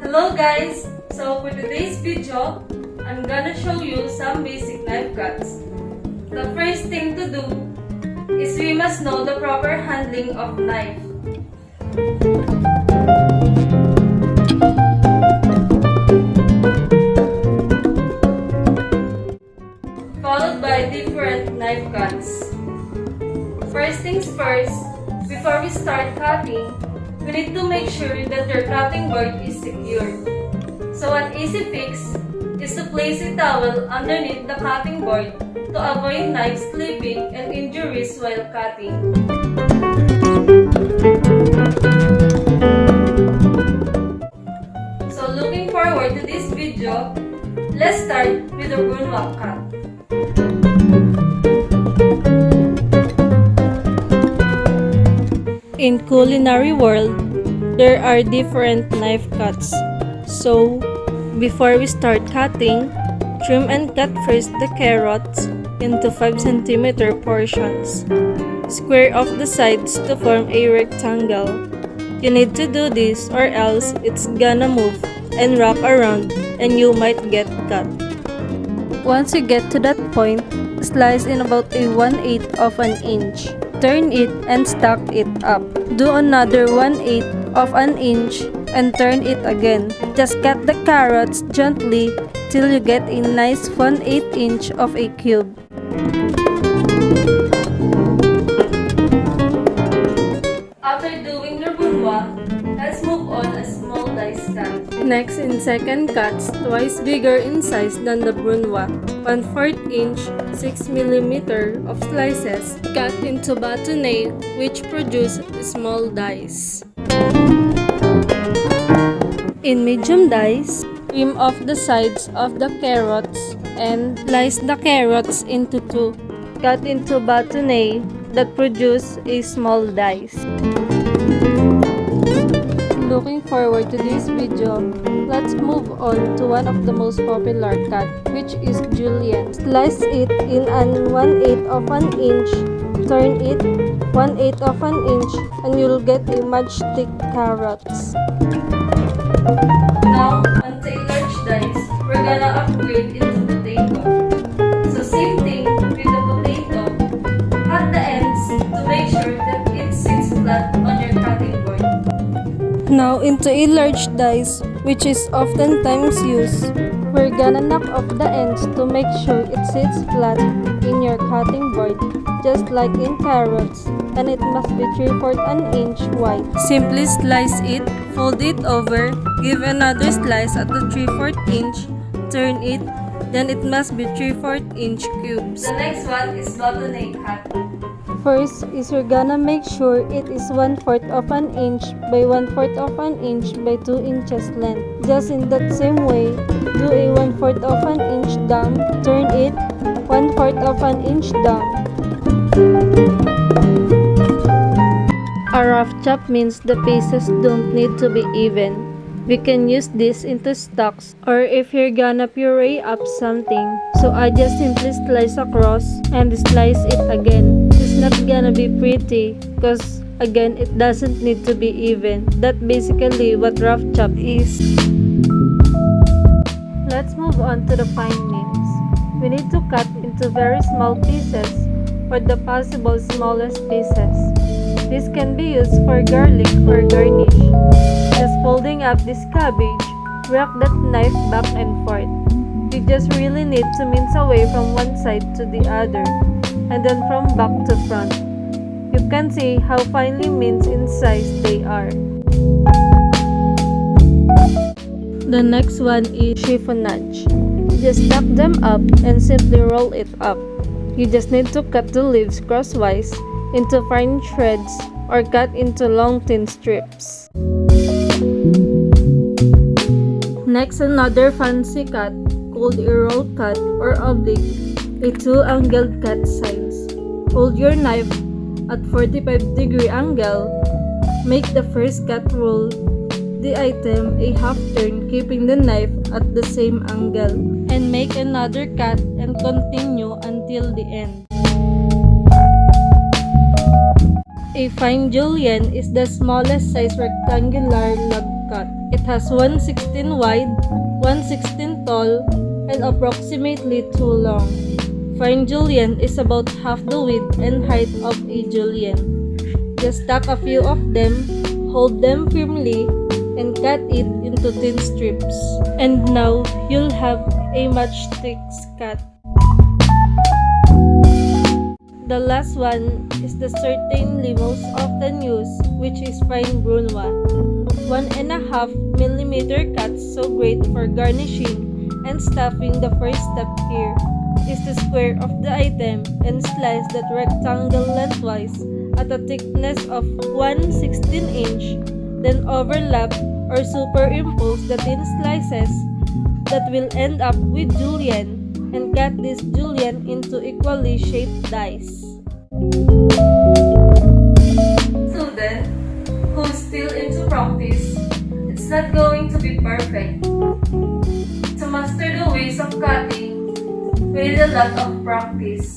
Hello guys! So for today's video, I'm gonna show you some basic knife cuts. The first thing to do is we must know the proper handling of knife. Followed by different knife cuts. First things first, before we start cutting, we need to make sure that your cutting board is secured. So an easy fix is to place a towel underneath the cutting board to avoid knife slipping and injuries while cutting. So looking forward to this video, let's start with the Brunoise cut. In culinary world, there are different knife cuts. So, before we start cutting, trim and cut first the carrots into 5 cm portions. Square off the sides to form a rectangle. You need to do this or else it's gonna move and wrap around and you might get cut. Once you get to that point, slice in about a 1/8 of an inch. Turn it and stack it up. Do another 1/8 of an inch and turn it again. Just cut the carrots gently till you get a nice 1/8 inch of a cube. After doing the Brunoise, let's move on a small dice cut. Next, in second cuts, twice bigger in size than the Brunoise. 1/4 inch, 6 mm of slices cut into bâtonnet, which produce small dice. In medium dice, trim off the sides of the carrots and slice the carrots into 2. Cut into bâtonnet that produce a small dice. Looking forward to this video, let's move on to one of the most popular cut, which is julienne. Slice it in an 1/8 of an inch, turn it 1/8 of an inch, and you'll get a matchstick carrots. Now, onto a large dice, we're gonna upgrade into potato. So same thing with the potato. Cut the ends to make sure that it sits flat on your cutting board. Now into a large dice, which is oftentimes used, we're gonna knock off the ends to make sure it sits flat in your cutting board, just like in carrots, and it must be 3/4 an inch wide. Simply slice it, fold it over, give another slice at the 3/4 inch, turn it, then it must be 3/4 inch cubes. The next one is bâtonnet cut. First is you're gonna make sure it is 1/4 of an inch by 1/4 of an inch by 2 inches length. Just in that same way, do a 1/4 of an inch down, turn it 1/4 of an inch down. A rough chop means the pieces don't need to be even. We can use this into stocks or if you're gonna puree up something. So I just simply slice across and slice it again. It's not gonna be pretty because again it doesn't need to be even. That's basically what rough chop is. Let's move on to the fine mince. We need to cut into very small pieces or the possible smallest pieces. This can be used for garlic or garnish. Just folding up this cabbage, rock that knife back and forth. You just really need to mince away from one side to the other, and then from back to front. You can see how finely minced in size they are. The next one is chiffonage. Just stack them up and simply roll it up. You just need to cut the leaves crosswise into fine shreds or cut into long thin strips. Next, another fancy cut called a roll cut or oblique, a 2-angled cut sides. Hold your knife at 45-degree angle. Make the first cut, roll the item a half turn, keeping the knife at the same angle, and make another cut and continue until the end. A fine julienne is the smallest size rectangular log cut. It has 116 wide, 116 tall, and approximately 2 long. Fine julienne is about half the width and height of a julienne. Just stack a few of them, hold them firmly, and cut it into thin strips. And now, you'll have a matchstick cut. The last one is the certainly most often used, which is fine brunoise. 1.5 mm cuts, so great for garnishing and stuffing. The first step here is to square off the item and slice that rectangle lengthwise at a thickness of 1/16 inch, then overlap or superimpose the thin slices that will end up with julienne, and cut this julienne into equally shaped dice. Student who's still into practice, it's not going to be perfect. To master the ways of cutting, we need a lot of practice.